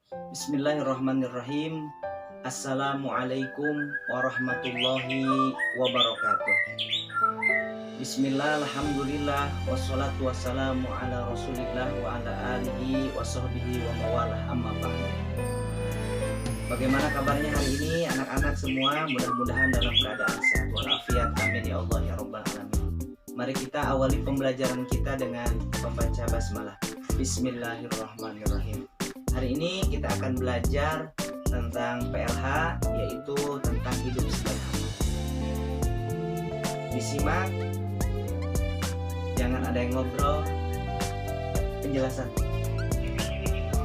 Bismillahirrahmanirrahim. Assalamualaikum warahmatullahi wabarakatuh. Bismillah, alhamdulillah, wassalatu wassalamu ala rasulillah wa ala alihi wa sahbihi wa mawalah, amma ba'du. Bagaimana kabarnya hari ini anak-anak semua? Mudah-mudahan dalam keadaan sehat walafiat, amin ya Allah ya rabbal alamin. Mari kita awali pembelajaran kita dengan membaca basmalah. Bismillahirrahmanirrahim. Hari ini kita akan belajar tentang PLH, yaitu tentang hidup sederhana. Disimak, jangan ada yang ngobrol. Penjelasan.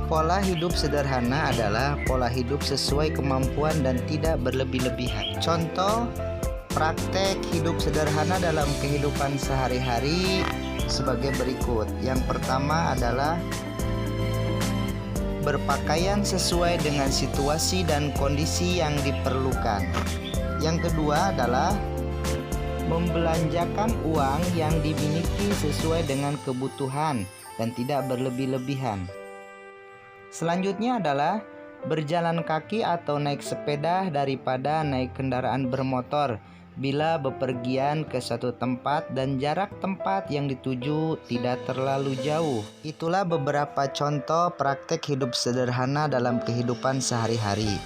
Pola hidup sederhana adalah pola hidup sesuai kemampuan dan tidak berlebih-lebihan. Contoh praktek hidup sederhana dalam kehidupan sehari-hari sebagai berikut. Yang pertama adalah berpakaian sesuai dengan situasi dan kondisi yang diperlukan. Yang kedua adalah membelanjakan uang yang dimiliki sesuai dengan kebutuhan dan tidak berlebih-lebihan. Selanjutnya adalah berjalan kaki atau naik sepeda daripada naik kendaraan bermotor bila bepergian ke suatu tempat dan jarak tempat yang dituju tidak terlalu jauh. Itulah beberapa contoh praktek hidup sederhana dalam kehidupan sehari-hari.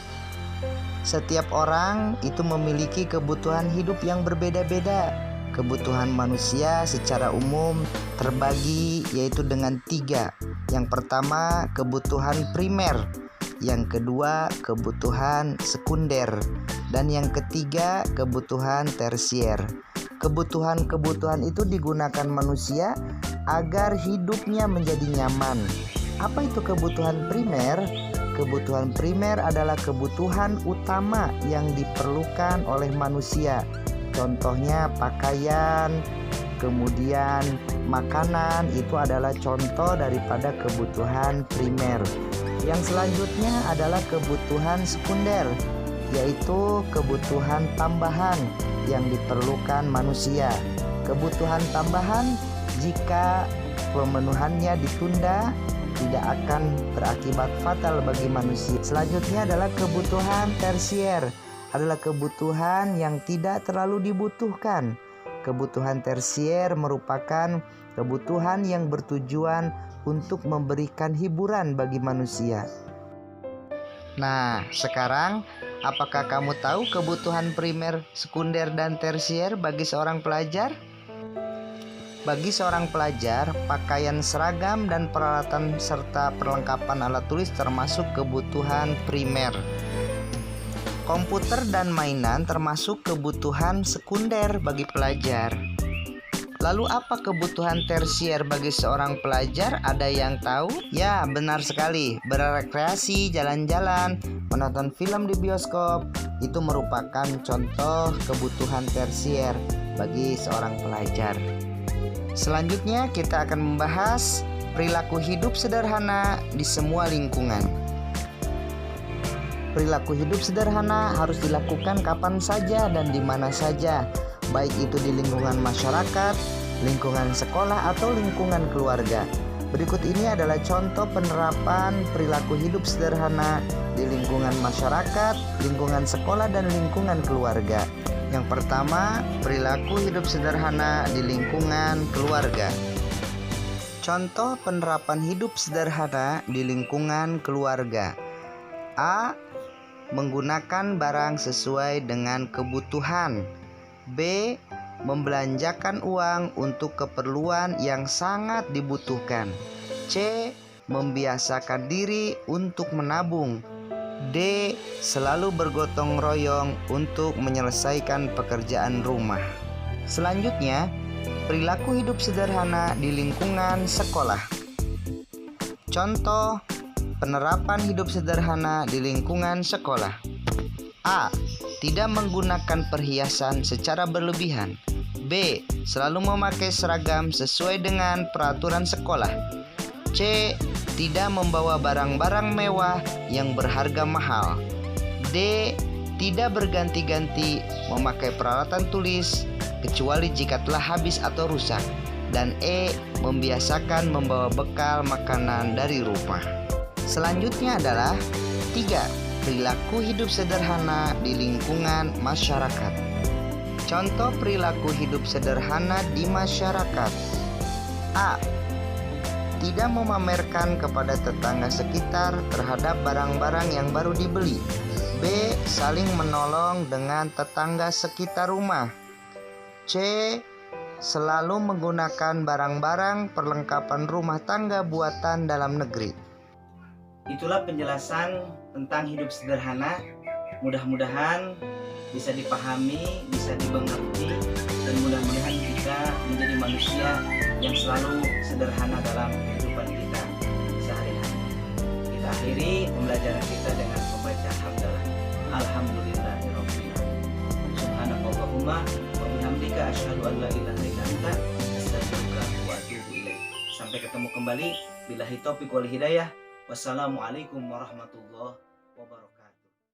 Setiap orang itu memiliki kebutuhan hidup yang berbeda-beda. Kebutuhan manusia secara umum terbagi yaitu dengan 3. Yang pertama, kebutuhan primer. Yang kedua, kebutuhan sekunder. Dan yang ketiga, kebutuhan tersier. Kebutuhan-kebutuhan itu digunakan manusia agar hidupnya menjadi nyaman. Apa itu kebutuhan primer? Kebutuhan primer adalah kebutuhan utama yang diperlukan oleh manusia. Contohnya pakaian, kemudian makanan, itu adalah contoh daripada kebutuhan primer. Yang selanjutnya adalah kebutuhan sekunder, yaitu kebutuhan tambahan yang diperlukan manusia. Kebutuhan tambahan jika pemenuhannya ditunda tidak akan berakibat fatal bagi manusia. Selanjutnya adalah kebutuhan tersier, adalah kebutuhan yang tidak terlalu dibutuhkan. Kebutuhan tersier merupakan kebutuhan yang bertujuan untuk memberikan hiburan bagi manusia. Nah, sekarang apakah kamu tahu kebutuhan primer, sekunder, dan tersier bagi seorang pelajar? Bagi seorang pelajar, pakaian seragam dan peralatan serta perlengkapan alat tulis termasuk kebutuhan primer. Komputer dan mainan termasuk kebutuhan sekunder bagi pelajar. Lalu apa kebutuhan tersier bagi seorang pelajar? Ada yang tahu? Ya, benar sekali. Berrekreasi, jalan-jalan, menonton film di bioskop, itu merupakan contoh kebutuhan tersier bagi seorang pelajar. Selanjutnya kita akan membahas perilaku hidup sederhana di semua lingkungan. Perilaku hidup sederhana harus dilakukan kapan saja dan di mana saja, baik itu di lingkungan masyarakat, lingkungan sekolah, atau lingkungan keluarga. Berikut ini adalah contoh penerapan perilaku hidup sederhana di lingkungan masyarakat, lingkungan sekolah, dan lingkungan keluarga. Yang pertama, perilaku hidup sederhana di lingkungan keluarga. Contoh penerapan hidup sederhana di lingkungan keluarga. A. Menggunakan barang sesuai dengan kebutuhan. B. Membelanjakan uang untuk keperluan yang sangat dibutuhkan. C. Membiasakan diri untuk menabung. D. Selalu bergotong royong untuk menyelesaikan pekerjaan rumah. Selanjutnya, perilaku hidup sederhana di lingkungan sekolah. Contoh penerapan hidup sederhana di lingkungan sekolah. A. Tidak menggunakan perhiasan secara berlebihan. B. Selalu memakai seragam sesuai dengan peraturan sekolah. C. Tidak membawa barang-barang mewah yang berharga mahal. D. Tidak berganti-ganti memakai peralatan tulis kecuali jika telah habis atau rusak. Dan E. Membiasakan membawa bekal makanan dari rumah. Selanjutnya adalah 3. Perilaku hidup sederhana di lingkungan masyarakat. Contoh perilaku hidup sederhana di masyarakat. A. Tidak memamerkan kepada tetangga sekitar terhadap barang-barang yang baru dibeli. B. Saling menolong dengan tetangga sekitar rumah. C. Selalu menggunakan barang-barang perlengkapan rumah tangga buatan dalam negeri. Itulah penjelasan tentang hidup sederhana. Mudah-mudahan bisa dipahami, bisa dimengerti, dan mudah-mudahan kita menjadi manusia yang selalu sederhana dalam kehidupan kita sehari-hari. Kita akhiri pembelajaran kita dengan membaca hamdalah. Alhamdulillahirabbil alamin. Subhanakallahumma wa bihamdika asyhadu an la ilaha illa anta astaghfiruka wa atubu ilaik. Sampai ketemu kembali. Billahi taufiq wal hidayah. Wassalamualaikum warahmatullahi wabarakatuh.